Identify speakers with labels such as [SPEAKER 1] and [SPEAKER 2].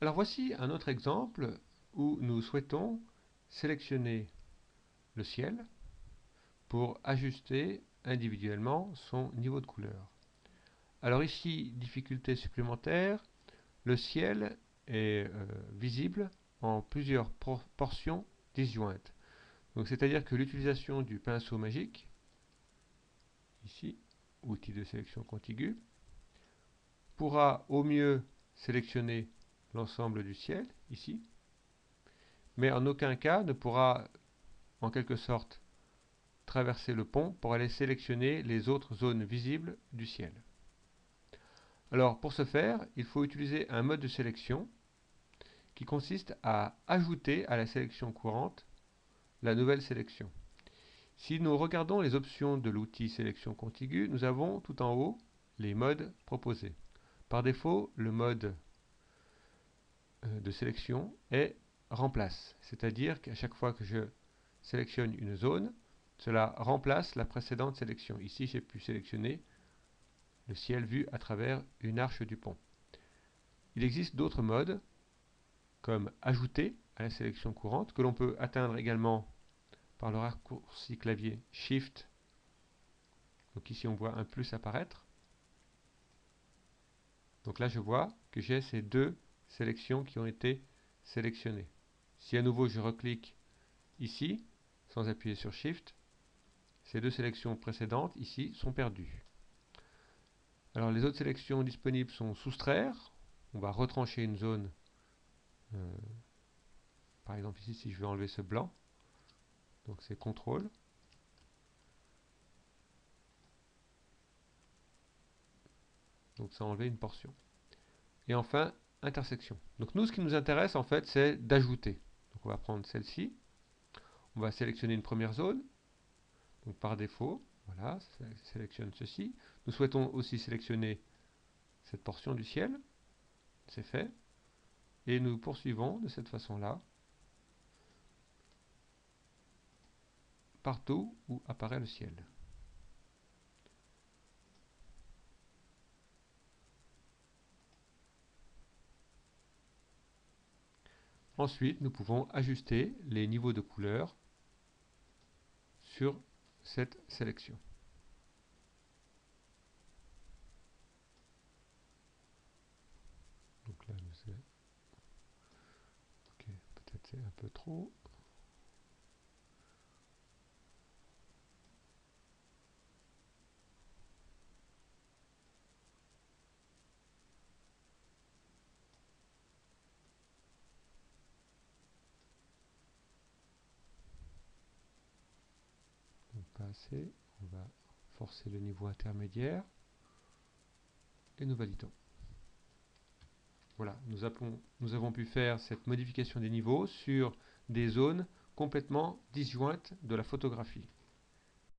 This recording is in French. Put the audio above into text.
[SPEAKER 1] Alors voici un autre exemple où nous souhaitons sélectionner le ciel pour ajuster individuellement son niveau de couleur. Alors ici, difficulté supplémentaire, le ciel est visible en plusieurs portions disjointes. Donc c'est-à-dire que l'utilisation du pinceau magique, ici, outil de sélection contiguë, pourra au mieux sélectionner l'ensemble du ciel, ici, mais en aucun cas ne pourra, en quelque sorte, traverser le pont pour aller sélectionner les autres zones visibles du ciel. Alors, pour ce faire, il faut utiliser un mode de sélection qui consiste à ajouter à la sélection courante la nouvelle sélection. Si nous regardons les options de l'outil sélection contiguë, nous avons tout en haut les modes proposés. Par défaut, le mode de sélection est remplace, c'est-à-dire qu'à chaque fois que je sélectionne une zone, cela remplace la précédente sélection. Ici, j'ai pu sélectionner le ciel vu à travers une arche du pont. Il existe d'autres modes, comme ajouter à la sélection courante, que l'on peut atteindre également par le raccourci clavier Shift. Donc ici, on voit un plus apparaître. Donc là, je vois que j'ai ces deux sélections qui ont été sélectionnées. Si à nouveau je reclique ici, sans appuyer sur Shift, ces deux sélections précédentes ici sont perdues. Alors les autres sélections disponibles sont soustraire. On va retrancher une zone. Par exemple ici, si je veux enlever ce blanc, donc c'est CTRL. Donc ça a enlevé une portion. Et enfin, intersection. Donc nous, ce qui nous intéresse en fait, c'est d'ajouter. Donc on va prendre celle-ci. On va sélectionner une première zone. Donc par défaut, voilà, ça sélectionne ceci. Nous souhaitons aussi sélectionner cette portion du ciel. C'est fait. Et nous poursuivons de cette façon-là, partout où apparaît le ciel. Ensuite, nous pouvons ajuster les niveaux de couleur sur cette sélection. Donc là, ok, peut-être c'est un peu trop. Donc pas assez. On va forcer le niveau intermédiaire. Et nous validons. Voilà, nous avons pu faire cette modification des niveaux sur des zones complètement disjointes de la photographie.